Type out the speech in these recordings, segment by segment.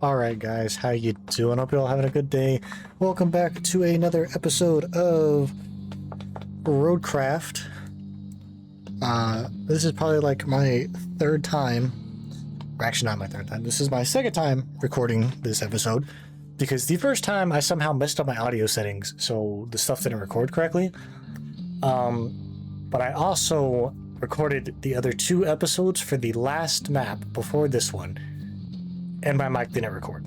Alright guys, how you doing? Hope you're all having a good day. Welcome back to another episode of Roadcraft. This is probably like my third time, or actually not my third time, this is my second time recording this episode, because the first time I somehow messed up my audio settings, so the stuff didn't record correctly. But I also recorded the other two episodes for the last map before this one, and my mic didn't record.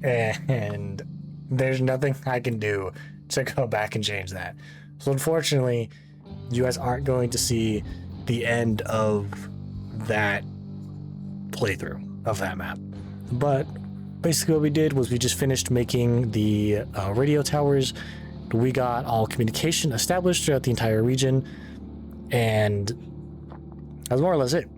And there's nothing I can do to go back and change that. So unfortunately, you guys aren't going to see the end of that playthrough of that map. But basically what we did was we just finished making the radio towers. We got all communication established throughout the entire region, and that's more or less it.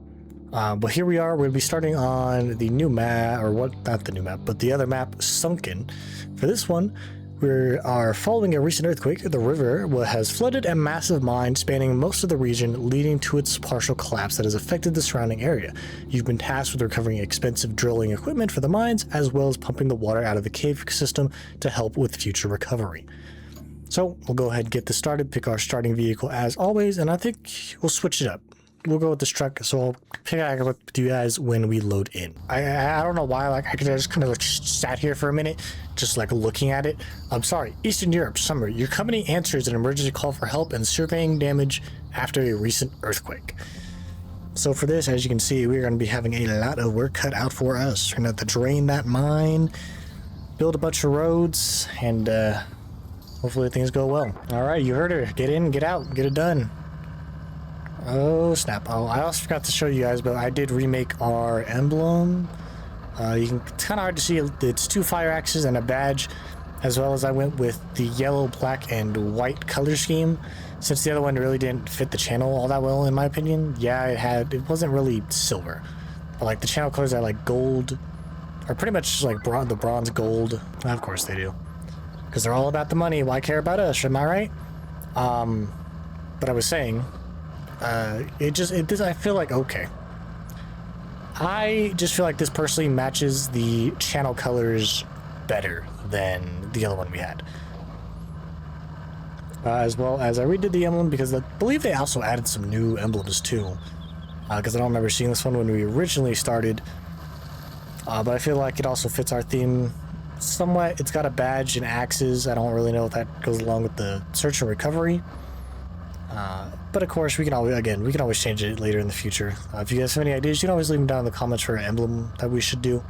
But here we are, we'll be starting on the new map, or what, not the new map, but the other map, Sunken. For this one, we are following a recent earthquake. The river has flooded a massive mine spanning most of the region, leading to its partial collapse that has affected the surrounding area. You've been tasked with recovering expensive drilling equipment for the mines, as well as pumping the water out of the cave system to help with future recovery. So we'll go ahead and get this started, pick our starting vehicle as always, and I think we'll switch it up. We'll go with this truck, so I'll pick it up with you guys when we load in. I don't know why, like, I just kind of like sat here for a minute, just like looking at it. I'm sorry, Eastern Europe, summer. Your company answers an emergency call for help and surveying damage after a recent earthquake. So for this, as you can see, we're going to be having a lot of work cut out for us. We're going to have to drain that mine, build a bunch of roads, and hopefully things go well. All right, you heard her. Get in, get out, get it done. Oh snap. Oh, I also forgot to show you guys, but I did remake our emblem. It's kind of hard to see. It's two fire axes and a badge, as well as I went with the yellow, black, and white color scheme, since the other one really didn't fit the channel all that well, in my opinion. Yeah, it wasn't really silver, but like the channel colors are like gold, or pretty much like the bronze gold. Of course they do, because they're all about the money. Why care about us? Am I right? But I was saying, I feel like, okay, I just feel like this personally matches the channel colors better than the other one we had. As well as I redid the emblem, because I believe they also added some new emblems too, because I don't remember seeing this one when we originally started, but I feel like it also fits our theme somewhat. It's got a badge and axes. I don't really know if that goes along with the search and recovery. But of course, we can always change it later in the future. If you guys have any ideas, you can always leave them down in the comments for an emblem that we should do.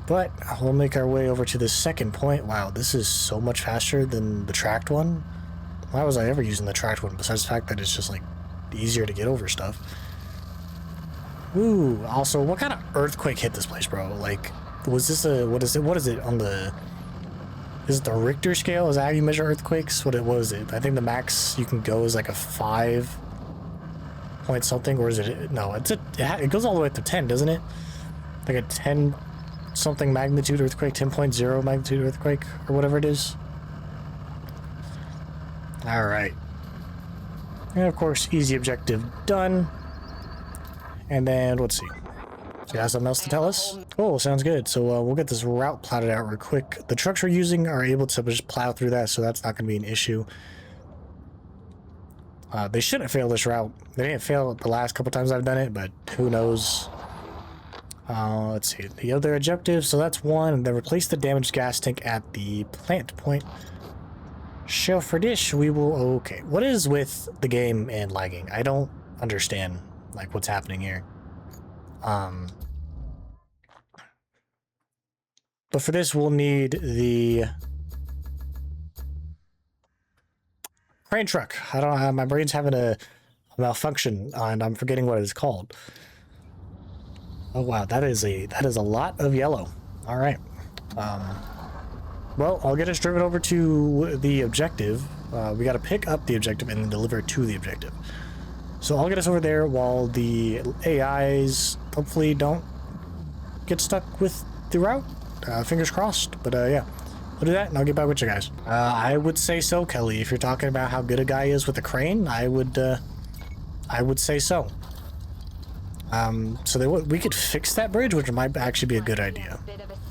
But we'll make our way over to the second point. Wow, this is so much faster than the tracked one. Why was I ever using the tracked one, besides the fact that it's just like easier to get over stuff? Ooh, also, what kind of earthquake hit this place, bro? Like, was this what is it on the... Is it the Richter scale? Is that how you measure earthquakes? What was it? I think the max you can go is like a 5 point something, or is it? No, it goes all the way up to 10, doesn't it? Like a 10 something magnitude earthquake, 10.0 magnitude earthquake, or whatever it is. All right. And of course, easy objective done. And then let's see. So you have something else to tell us? Oh, sounds good. So we'll get this route plotted out real quick. The trucks we're using are able to just plow through that, so that's not going to be an issue. They shouldn't fail this route. They didn't fail the last couple times I've done it, but who knows. Let's see. The other objective, so that's one. And then replace the damaged gas tank at the plant point. So for this, we will... Okay. What is with the game and lagging? I don't understand, like, what's happening here. But for this, we'll need the crane truck. I don't know, my brain's having a malfunction, and I'm forgetting what it's called. Oh wow, that is a lot of yellow. All right. Well, I'll get us driven over to the objective. We got to pick up the objective and then deliver it to the objective. So I'll get us over there while the AIs hopefully don't get stuck with the route. Fingers crossed. But yeah, we'll do that and I'll get back with you guys. I would say so, Kelly. If you're talking about how good a guy is with a crane, I would say so. So we could fix that bridge, which might actually be a good idea.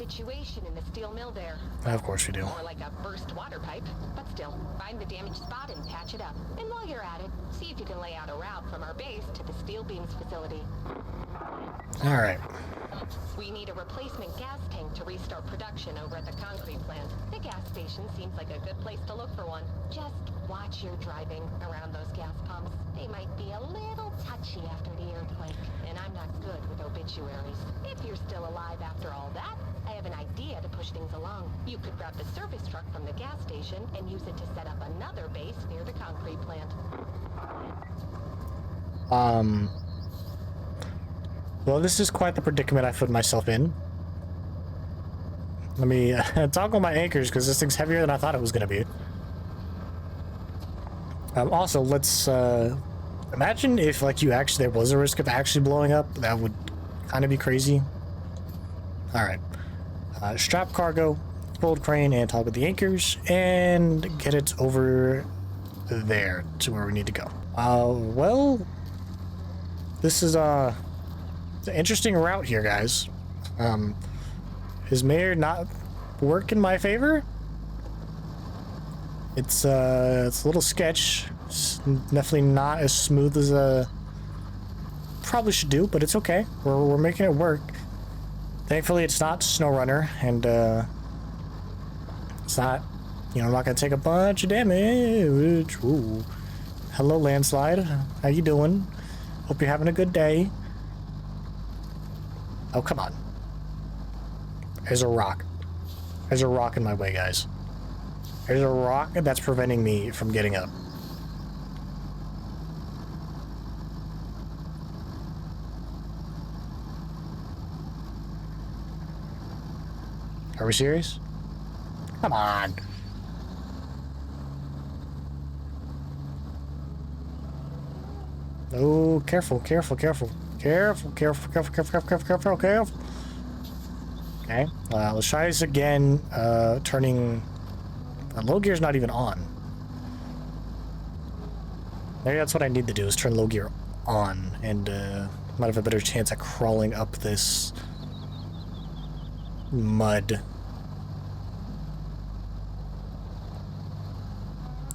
situation in the steel mill there. Of course we do. More like a burst water pipe, but still, find the damaged spot and patch it up. And while you're at it, see if you can lay out a route from our base to the steel beams facility. All right. We need a replacement gas tank to restart production over at the concrete plant. The gas station seems like a good place to look for one. Just watch your driving around those gas pumps. They might be a little touchy after the earthquake, and I'm not good with obituaries. If you're still alive after all that, I have an idea to push things along. You could grab the service truck from the gas station and use it to set up another base near the concrete plant. Well, this is quite the predicament I put myself in. Let me toggle my anchors because this thing's heavier than I thought it was going to be. Also, let's imagine if like there was a risk of actually blowing up. That would kind of be crazy. All right, strap cargo, fold crane, and toggle the anchors, and get it over there to where we need to go. Well, this is it's an interesting route here, guys. His mayor not work in my favor. It's a little sketch. It's definitely not as smooth as probably should do, but it's okay. We're making it work. Thankfully, it's not SnowRunner, and it's not. I'm not gonna take a bunch of damage. Ooh. Hello, landslide. How you doing? Hope you're having a good day. Oh, come on. There's a rock. There's a rock in my way, guys. There's a rock that's preventing me from getting up. Are we serious? Come on. Oh, careful, careful, careful. Careful, careful, careful, careful, careful, careful, careful. Okay, let's try this again. Turning... low gear's not even on. Maybe that's what I need to do, is turn low gear on, and might have a better chance at crawling up this mud.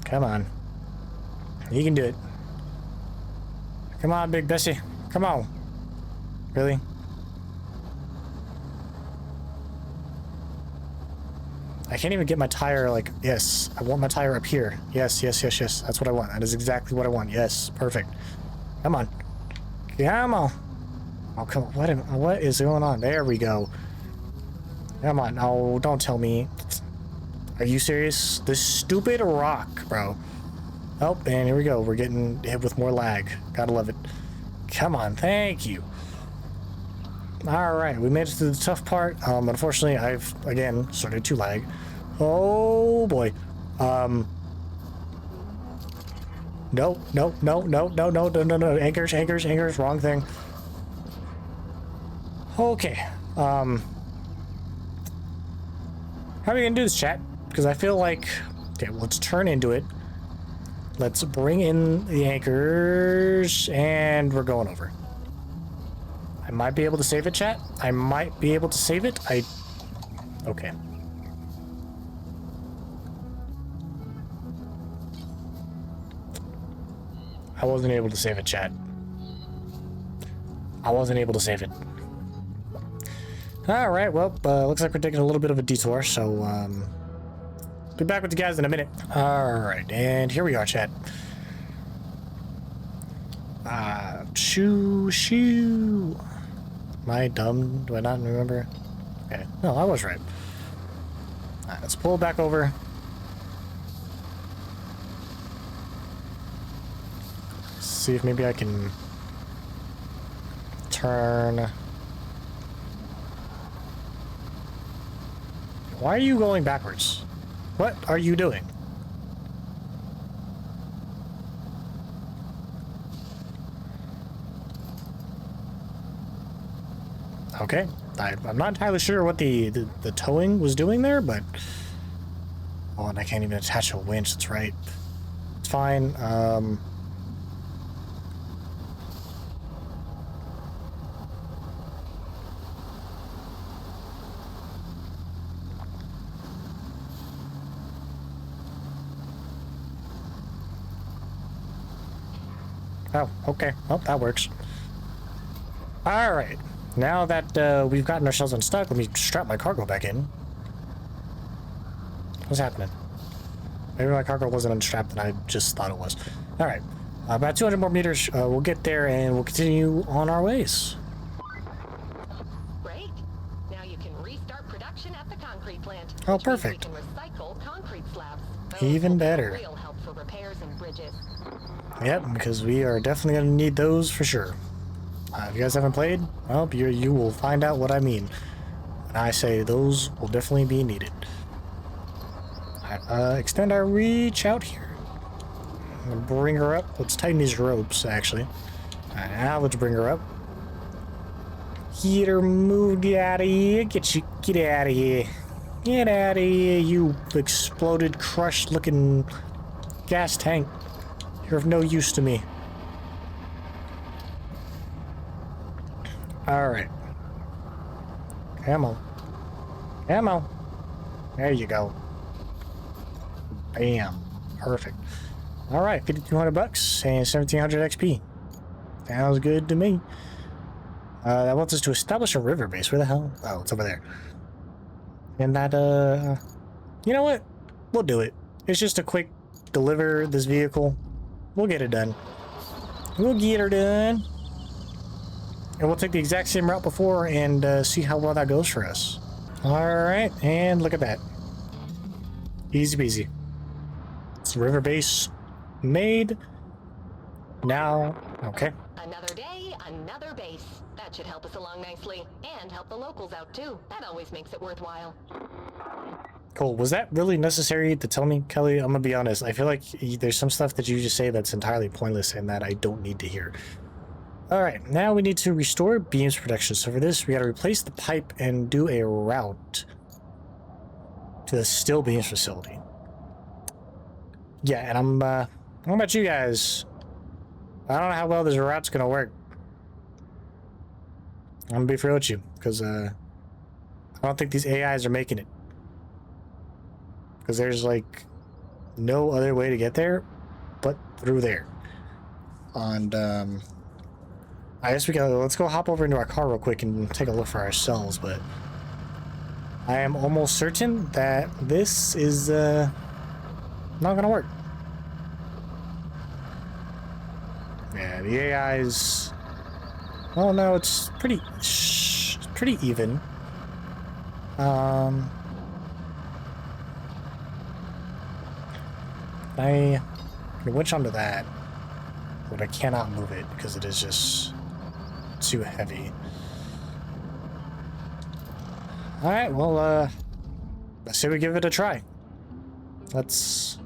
Come on. You can do it. Come on, Big Bessie. Come on. Really? I can't even get my tire, like, yes. I want my tire up here. Yes, yes, yes, yes. That's what I want. That is exactly what I want. Yes, perfect. Come on. Come on. Oh, come on. What is going on? There we go. Come on. No, don't tell me. Are you serious? This stupid rock, bro. Oh, and here we go. We're getting hit with more lag. Gotta love it. Come on. Thank you. Alright, we made it to the tough part. Unfortunately, I've, again, started to lag. Oh, boy. No, no, no, no, no, no, no, no. Anchors, anchors, anchors. Wrong thing. Okay. How are we gonna do this, chat? Because I feel like... Okay, let's turn into it. Let's bring in the anchors, and we're going over. I might be able to save it, chat. I might be able to save it. Okay. I wasn't able to save it, chat. I wasn't able to save it. Alright, well, looks like we're taking a little bit of a detour, so, be back with you guys in a minute. Alright, and here we are, chat. Shoo. Am I dumb? Do I not remember? Okay. No, I was right. Alright, let's pull back over. See if maybe I can turn. Why are you going backwards? What are you doing? Okay, I'm not entirely sure what the towing was doing there, but... Oh, and I can't even attach a winch, that's right. It's fine, Oh, okay. Well, that works. All right. Now that we've gotten ourselves unstuck, let me strap my cargo back in. What's happening? Maybe my cargo wasn't unstrapped and I just thought it was. All right. About 200 more meters. We'll get there and we'll continue on our ways. Great. Now you can restart production at the concrete plant. Oh, perfect. We can recycle concrete slabs. Even better. Real help for repairs and bridges. Yep, because we are definitely going to need those for sure. If you guys haven't played, well, you will find out what I mean. When I say those will definitely be needed. Extend our reach out here. I'm gonna bring her up. Let's tighten these ropes, actually. Alright, now let's bring her up. Get her moved out of here. Get out of here. Get out of here, you exploded, crushed looking gas tank. You're of no use to me. Alright. Come on. Come on. There you go. Bam. Perfect. Alright, 5,200 bucks and 1,700 XP. Sounds good to me. That wants us to establish a river base. Where the hell? Oh, it's over there. And that, you know what? We'll do it. It's just a quick deliver this vehicle. We'll get it done. We'll get her done. And we'll take the exact same route before and see how well that goes for us. Alright, and look at that. Easy peasy. It's river base made. Now, okay. Another day, another base. That should help us along nicely. And help the locals out too. That always makes it worthwhile. Cool. Was that really necessary to tell me, Kelly? I'm gonna be honest. I feel like there's some stuff that you just say that's entirely pointless and that I don't need to hear. Alright, now we need to restore beams production. So for this, we gotta replace the pipe and do a route to the still beams facility. Yeah, and I'm, how about you guys? I don't know how well this route's gonna work. I'm gonna be fair with you, because, I don't think these AIs are making it. Because there's, like, no other way to get there but through there. And, I guess we gotta, let's go hop over into our car real quick and take a look for ourselves, but I am almost certain that this is, not gonna work. Yeah, the AI's... Well, no, it's pretty even. I can winch onto that, but I cannot move it because it is just too heavy. Alright, well, let's say we give it a try. Let's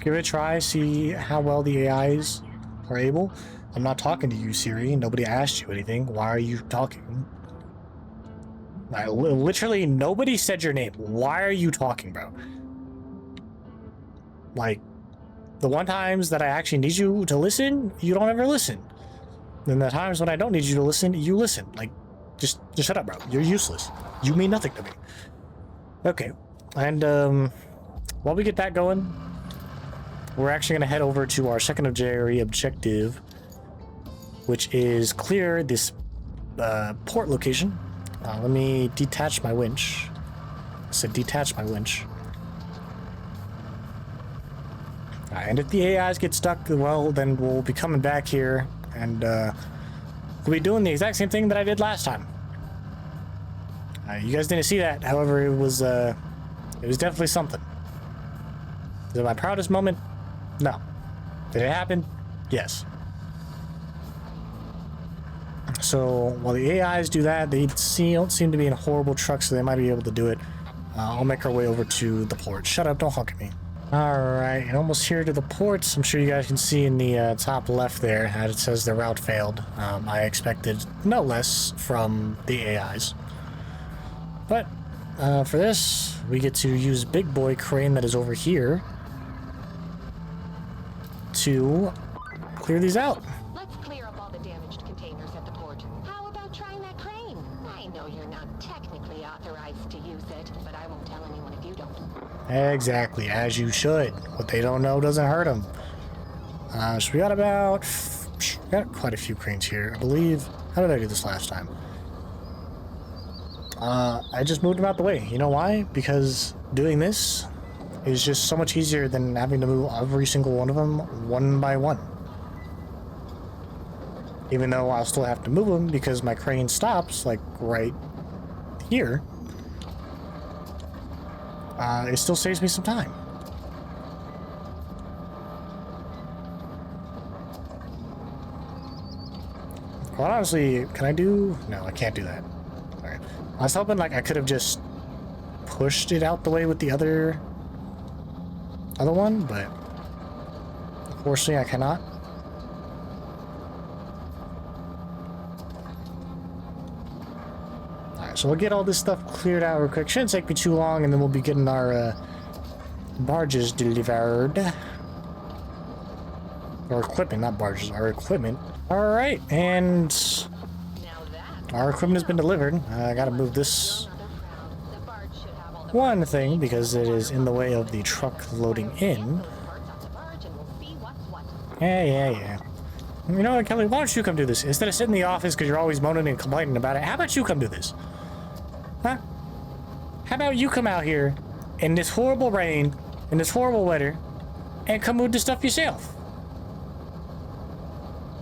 give it a try, see how well the AIs are able. I'm not talking to you, Siri. Nobody asked you anything. Why are you talking? Literally, nobody said your name. Why are you talking, bro? Like, the one times that I actually need you to listen, you don't ever listen. Then the times when I don't need you to listen, you listen. Like, just shut up, bro. You're useless. You mean nothing to me. Okay, and while we get that going, we're actually gonna head over to our secondary objective, which is clear this port location. Let me detach my winch. I said detach my winch. And if the AIs get stuck, well, then we'll be coming back here and we'll be doing the exact same thing that I did last time. You guys didn't see that, however, it was definitely something. Is it my proudest moment? No. Did it happen? Yes. So while the AIs do that, they don't seem to be in horrible trucks, so they might be able to do it. I'll make our way over to the port. Shut up, don't honk at me. Alright, and almost here to the ports. I'm sure you guys can see in the top left there that it says the route failed. I expected no less from the AIs. But for this, we get to use Big Boy Crane that is over here to clear these out. Let's clear up all the damaged containers at the port. How about trying that crane? I know you're not technically authorized to use it, but I won't tell anyone if you don't. Exactly, as you should. What they don't know doesn't hurt them. So we got quite a few cranes here, I believe. How did I do this last time? I just moved them out the way. You know why? Because doing this is just so much easier than having to move every single one of them one by one. Even though I'll still have to move them because my crane stops like right here. It still saves me some time. Quite honestly, can I do... No, I can't do that. Alright. I was hoping like I could have just pushed it out the way with the other one, but unfortunately I cannot. Alright, so we'll get all this stuff cleared out real quick. Shouldn't take me too long, and then we'll be getting our barges delivered. Or equipment, not barges, our equipment. Alright, and our equipment has been delivered. I gotta move this one thing because it is in the way of the truck loading in. Yeah. You know what, Kelly, why don't you come do this? Instead of sitting in the office because you're always moaning and complaining about it, how about you come do this? Huh? How about you come out here in this horrible rain, in this horrible weather, and come move the stuff yourself?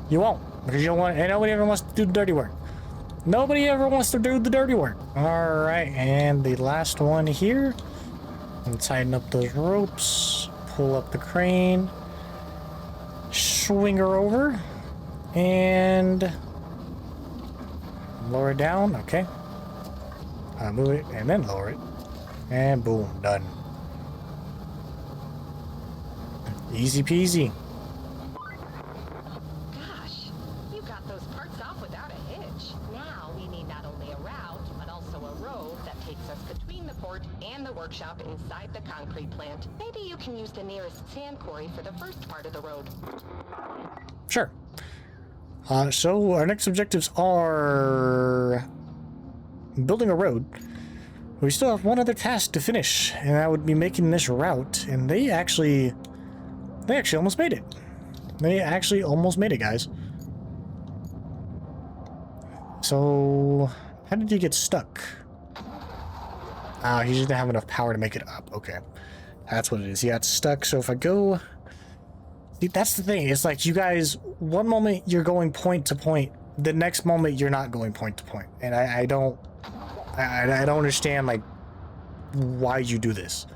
You won't, because you don't want, and nobody ever wants to do the dirty work. Nobody ever wants to do the dirty work. Alright, and the last one here. And tighten up those ropes, pull up the crane, swing her over, and lower it down. Okay. Move it, and then lower it. And boom, done. Easy peasy. Workshop inside the concrete plant. Maybe you can use the nearest sand quarry for the first part of the road. Sure. So our next objectives are building a road. We still have one other task to finish, and that would be making this route. And they actually almost made it. They actually almost made it, guys. So how did you get stuck? He just didn't have enough power to make it up. Okay. That's what it is. He got stuck. So if I go... See, that's the thing. It's like you guys, one moment you're going point to point. The next moment you're not going point to point. And I don't understand, like, why you do this.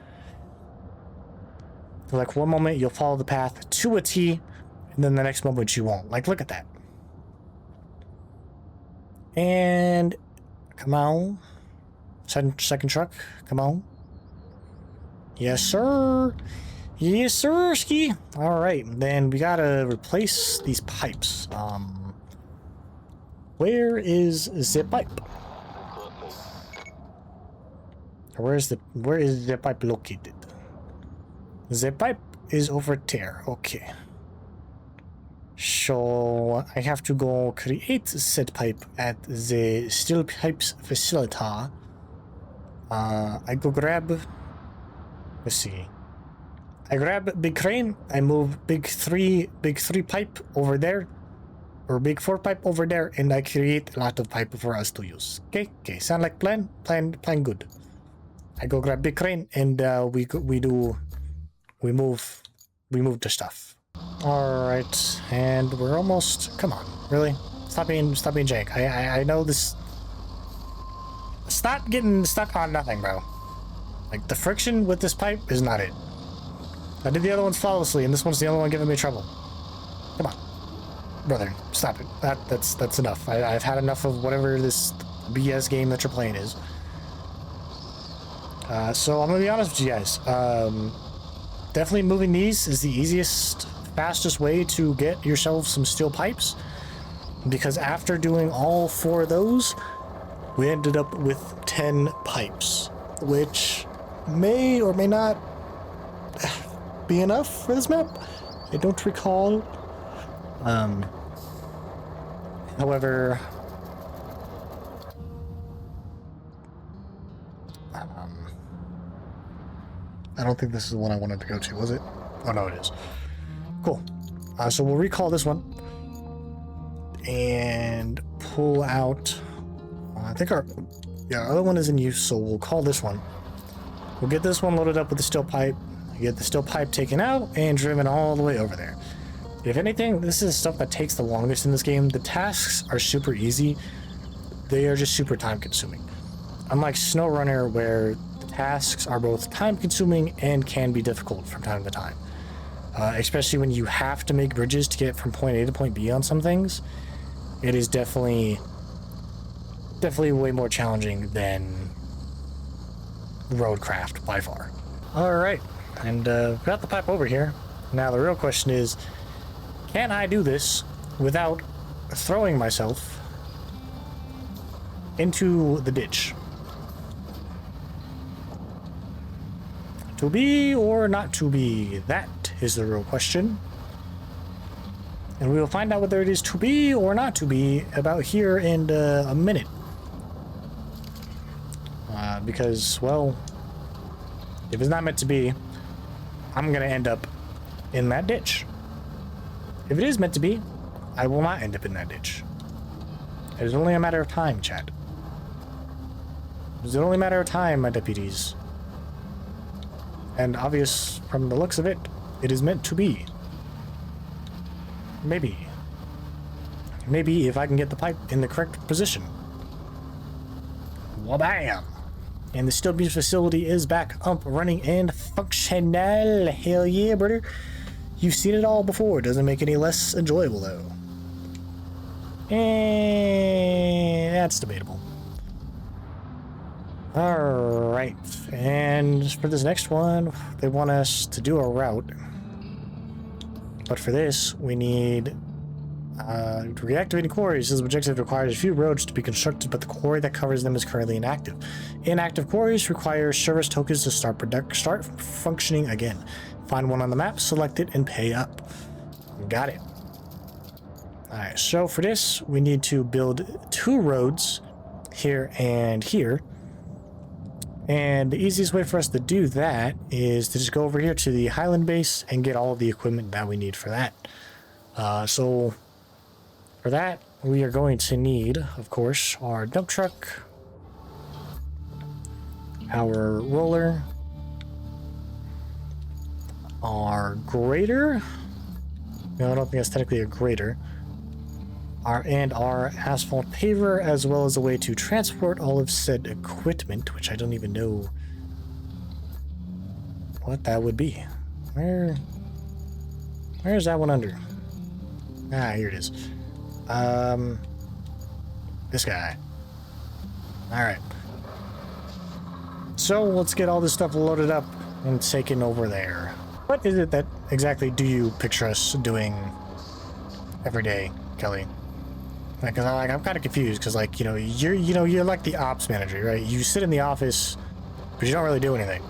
Like, one moment you'll follow the path to a T, and then the next moment you won't. Like, look at that. And... Come on. Second truck, come on. Yes, sir. Yes, sir, ski. All right, then we gotta replace these pipes. Where is the pipe? Where is the pipe located? The pipe is over there. Okay. So I have to go create said pipe at the steel pipes facility. I go grab, let's see, I grab big crane, I move big three pipe over there, or big 4 pipe over there, and I create a lot of pipe for us to use. Okay, sound like plan good. I go grab big crane, and we move the stuff. All right, and we're almost, come on, really? Stop being jank. I know this. Stop getting stuck on nothing, bro. Like, the friction with this pipe is not it. I did the other ones flawlessly, and this one's the only one giving me trouble. Come on. Brother, stop it. That's enough. I've had enough of whatever this BS game that you're playing is. So I'm gonna be honest with you guys. Definitely moving these is the easiest, fastest way to get yourself some steel pipes. Because after doing all 4 of those, we ended up with 10 pipes, which may or may not be enough for this map. I don't recall. However, I don't think this is the one I wanted to go to, was it? Oh no, it is. Cool. So we'll recall this one and pull out. I think our other one is in use, so we'll call this one. We'll get this one loaded up with the steel pipe, get the steel pipe taken out and driven all the way over there. If anything, this is stuff that takes the longest in this game. The tasks are super easy. They are just super time consuming. Unlike SnowRunner, where the tasks are both time consuming and can be difficult from time to time. Especially when you have to make bridges to get from point A to point B on some things. It is definitely way more challenging than Roadcraft by far. Alright, and got the pipe over here. Now the real question is, can I do this without throwing myself into the ditch? To be or not to be? That is the real question. And we will find out whether it is to be or not to be about here in a minute. Because, well, if it's not meant to be, I'm going to end up in that ditch. If it is meant to be, I will not end up in that ditch. It is only a matter of time, chat. It is only a matter of time, my deputies. And obvious from the looks of it, it is meant to be. Maybe. Maybe if I can get the pipe in the correct position. Wabam! And the steel beam facility is back up, running, and functional. Hell yeah, brother. You've seen it all before. Doesn't make it any less enjoyable, though. And that's debatable. Alright. And for this next one, they want us to do a route. But for this, we need reactivating quarries. This objective requires a few roads to be constructed, but the quarry that covers them is currently inactive. Inactive quarries require service tokens to start functioning again. Find one on the map, select it, and pay up. Got it. Alright, so for this, we need to build 2 roads here and here. And the easiest way for us to do that is to just go over here to the Highland base and get all of the equipment that we need for that. So for that, we are going to need, of course, our dump truck, our roller, our grader. No, I don't think that's technically a grader. Our asphalt paver, as well as a way to transport all of said equipment, which I don't even know what that would be. Where's that one under? Ah, here it is. This guy. Alright. So let's get all this stuff loaded up and taken over there. What is it that exactly do you picture us doing every day, Kelly? Because I'm kind of confused, because you're like the ops manager, right? You sit in the office, but you don't really do anything.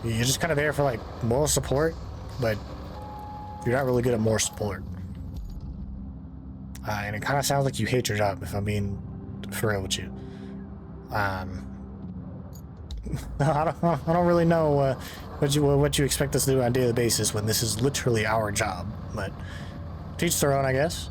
You're just kind of there for like moral support, but you're not really good at moral support. And it kind of sounds like you hate your job, if I'm being for real with you. I don't really know what you expect us to do on a daily basis when this is literally our job, but teach their own, I guess.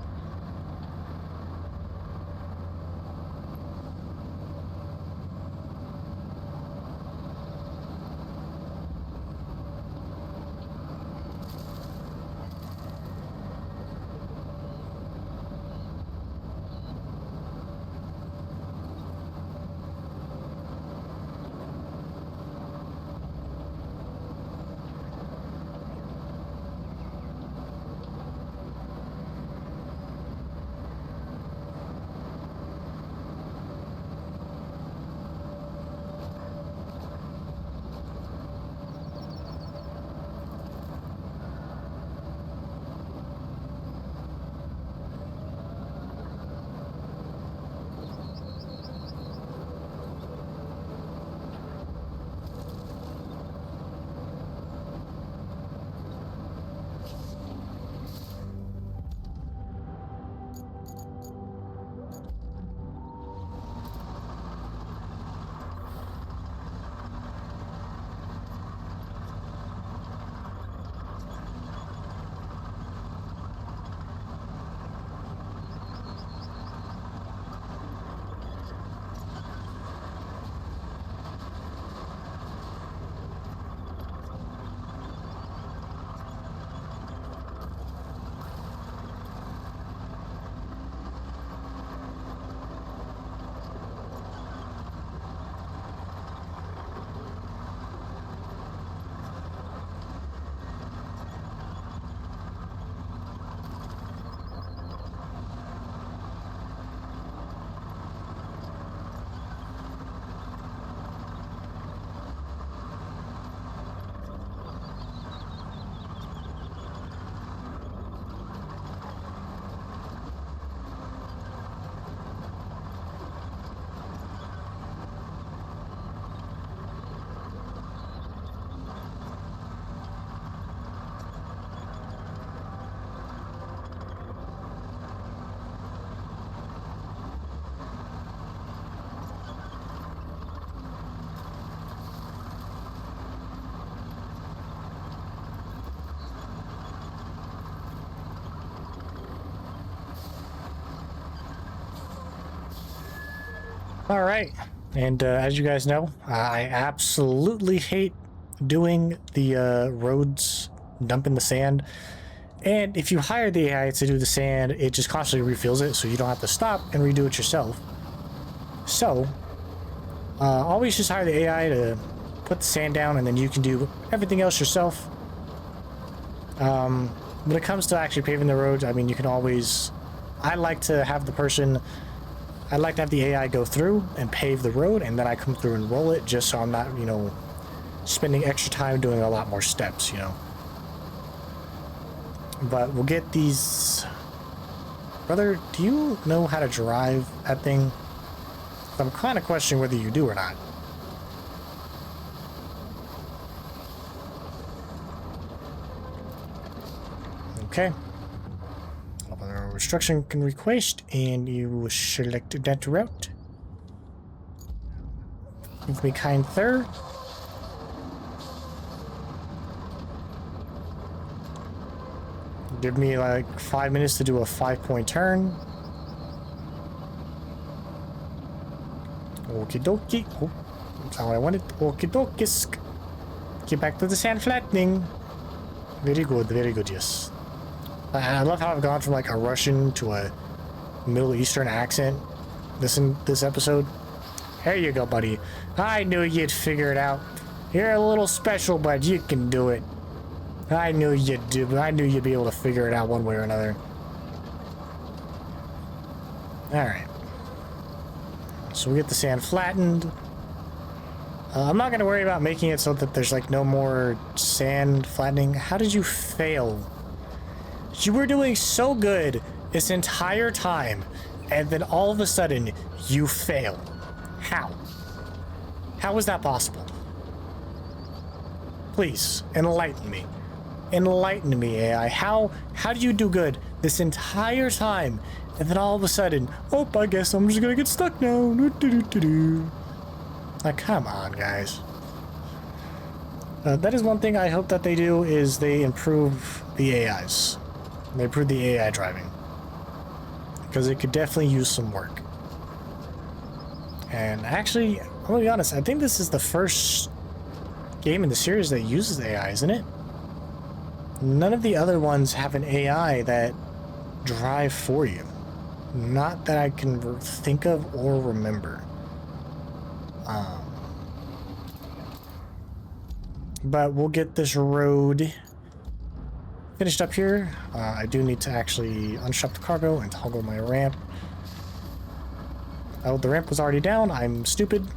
All right, and as you guys know, I absolutely hate doing the roads, dumping the sand. And if you hire the AI to do the sand, it just constantly refills it, so you don't have to stop and redo it yourself. So, always just hire the AI to put the sand down, and then you can do everything else yourself. When it comes to actually paving the roads, I mean, you can always... I like to have the AI go through and pave the road, and then I come through and roll it, just so I'm not, you know, spending extra time doing a lot more steps, you know. But we'll get these... Brother, do you know how to drive that thing? I'm kind of questioning whether you do or not. Okay. Restriction can request, and you select that route. Give me kind sir. Give me like 5 minutes to do a 5-point turn. Okie dokie. Oh, that's not what I wanted. Okie dokie. Get back to the sand flattening. Very good, yes. I love how I've gone from like a Russian to a Middle Eastern accent this episode. There you go, buddy. I knew you'd figure it out. You're a little special, but you can do it. I knew you'd do. I knew you'd be able to figure it out one way or another. Alright. So we get the sand flattened. I'm not going to worry about making it so that there's like no more sand flattening. How did you fail? You were doing so good this entire time, and then all of a sudden you fail. How? How is that possible? Please, enlighten me. Enlighten me, AI. How do you do good this entire time, and then all of a sudden, oh, I guess I'm just gonna get stuck now. Like, come on, guys. That is one thing I hope that they do, is they improve the AIs. They improve the AI driving. Because it could definitely use some work. And actually, I'm gonna be honest, I think this is the first game in the series that uses AI, isn't it? None of the other ones have an AI that drive for you. Not that I can think of or remember. But we'll get this road finished up here. I do need to actually unstrap the cargo and toggle my ramp. Oh, the ramp was already down. I'm stupid.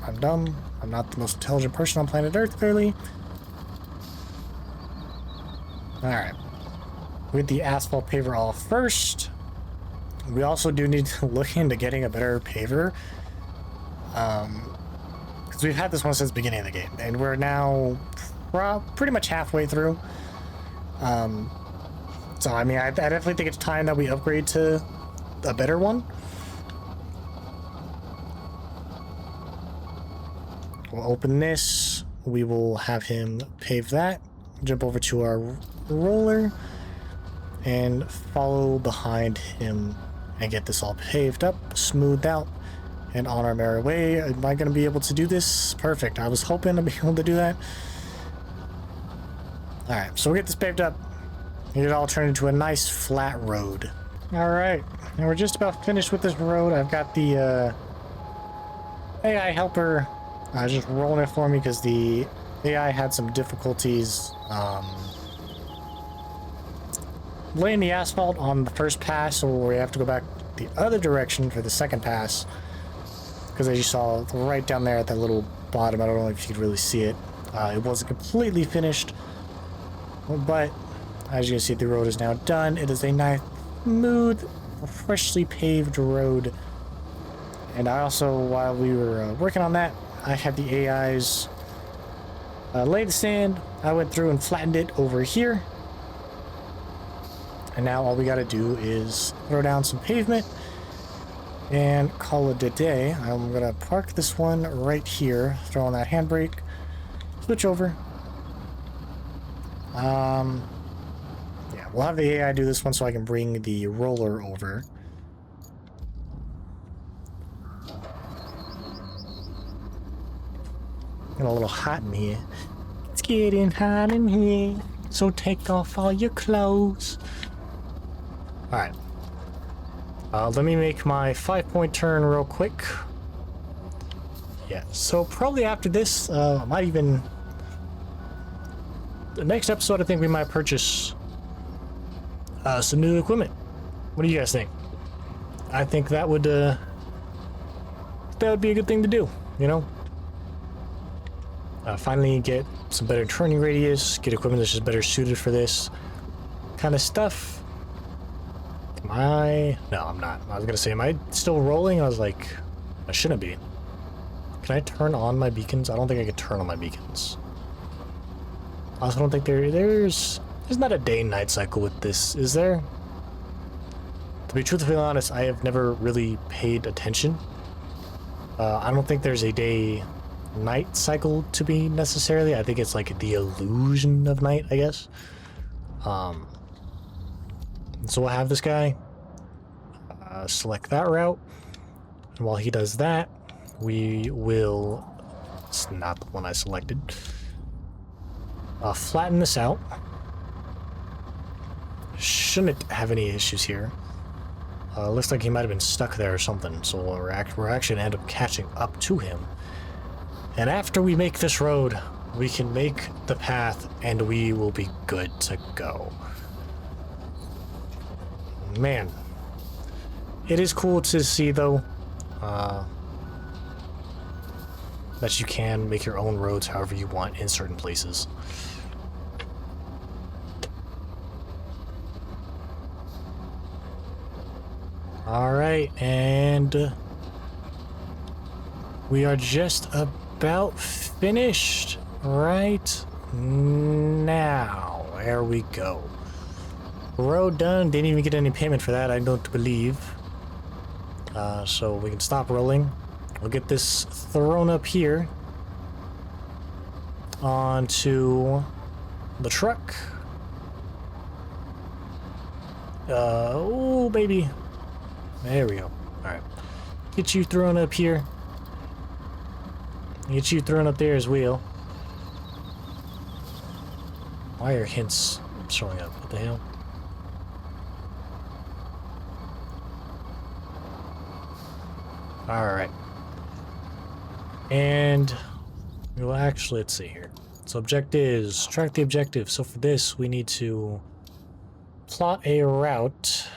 I'm dumb. I'm not the most intelligent person on planet Earth, clearly. Alright. We get the asphalt paver off first. We also do need to look into getting a better paver. Because we've had this one since the beginning of the game. And we're now pretty much halfway through. So, I mean, I definitely think it's time that we upgrade to a better one. We'll open this. We will have him pave that. Jump over to our roller and follow behind him and get this all paved up, smoothed out, and on our merry way. Am I going to be able to do this? Perfect. I was hoping to be able to do that. Alright, so we get this paved up. Get it all turned into a nice flat road. Alright, and we're just about finished with this road. I've got the AI helper just rolling it for me because the AI had some difficulties laying the asphalt on the first pass, so we have to go back the other direction for the second pass. Because as you saw right down there at that little bottom, I don't know if you could really see it. It wasn't completely finished, but as you can see, the road is now done. It is a nice, smooth, freshly paved road. And I also, while we were working on that, I had the AIs lay the sand. I went through and flattened it over here. And now all we got to do is throw down some pavement and call it a day. I'm going to park this one right here, throw on that handbrake, switch over. Yeah, we'll have the AI do this one so I can bring the roller over. Getting a little hot in here. It's getting hot in here. So take off all your clothes. Alright. Let me make my 5-point turn real quick. Yeah, so probably after this, I might even... The next episode, I think we might purchase some new equipment. What do you guys think? I think that would be a good thing to do, you know? Finally get some better turning radius, get equipment that's just better suited for this kind of stuff. Am I? No, I'm not. I was gonna say, am I still rolling? I was like, I shouldn't be. Can I turn on my beacons? I don't think I can turn on my beacons. I also don't think there's not a day and night cycle with this, is there? To be truthfully honest, I have never really paid attention. I don't think there's a day night cycle to be necessarily. I think it's like the illusion of night, I guess. So we'll have this guy select that route, and while he does that, we will, it's not the one I selected, flatten this out. Shouldn't have any issues here. Looks like he might have been stuck there or something, so we're actually gonna end up catching up to him. And after we make this road, we can make the path and we will be good to go. Man, it is cool to see though that you can make your own roads however you want in certain places. Alright, and we are just about finished right now. There we go. Road done. Didn't even get any payment for that, I don't believe. So we can stop rolling. We'll get this thrown up here onto the truck. Oh, baby. There we go. Alright. Get you thrown up here. Get you thrown up there as well. Why are hints showing up? What the hell? Alright. And we will actually, let's see here. So objectives, track the objective. So for this, we need to plot a route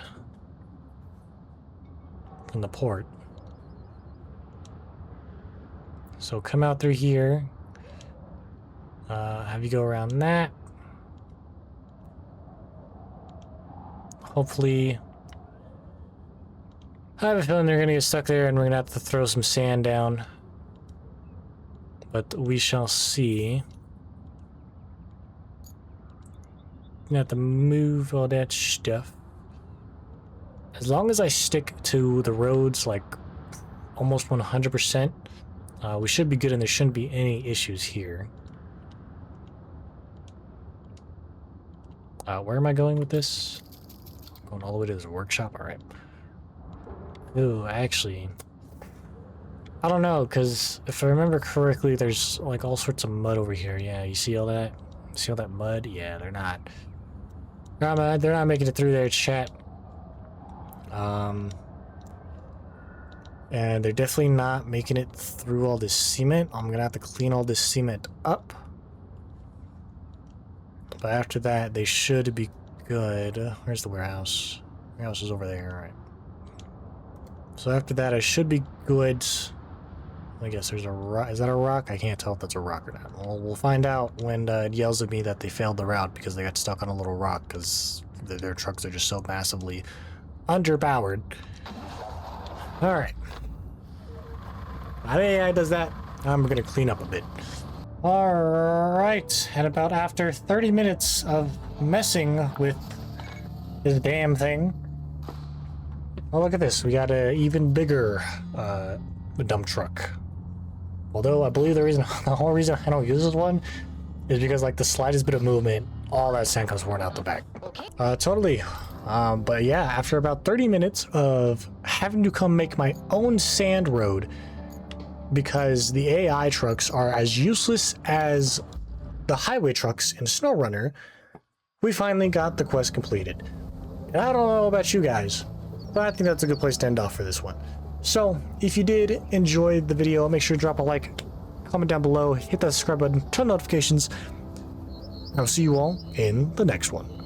from the port. So come out through here. Have you go around that. Hopefully, I have a feeling they're gonna get stuck there and we're gonna have to throw some sand down. But we shall see. Gonna have to move all that stuff. As long as I stick to the roads like almost 100%, we should be good and there shouldn't be any issues here. Where am I going with this? Going all the way to this workshop? Alright. Ooh, actually, I don't know, because if I remember correctly, there's like all sorts of mud over here. Yeah, you see all that? See all that mud? Yeah, they're not making it through there, chat. And they're definitely not making it through all this cement. I'm gonna have to clean all this cement up. But after that, they should be good. Where's the warehouse? The warehouse is over there, alright. So after that, I should be good. I guess there's a rock. Is that a rock? I can't tell if that's a rock or not. Well, we'll find out when it yells at me that they failed the route because they got stuck on a little rock because their trucks are just so massively underpowered. Alright. Now that AI does that, I'm going to clean up a bit. Alright, and about after 30 minutes of messing with this damn thing. Oh, look at this. We got an even bigger dump truck. Although I believe the whole reason I don't use this one is because like the slightest bit of movement, all that sand comes pouring out the back. Totally. But yeah, after about 30 minutes of having to come make my own sand road, because the AI trucks are as useless as the highway trucks in SnowRunner, we finally got the quest completed. And I don't know about you guys, but I think that's a good place to end off for this one. So, if you did enjoy the video, make sure to drop a like, comment down below, hit that subscribe button, turn on notifications, and I'll see you all in the next one.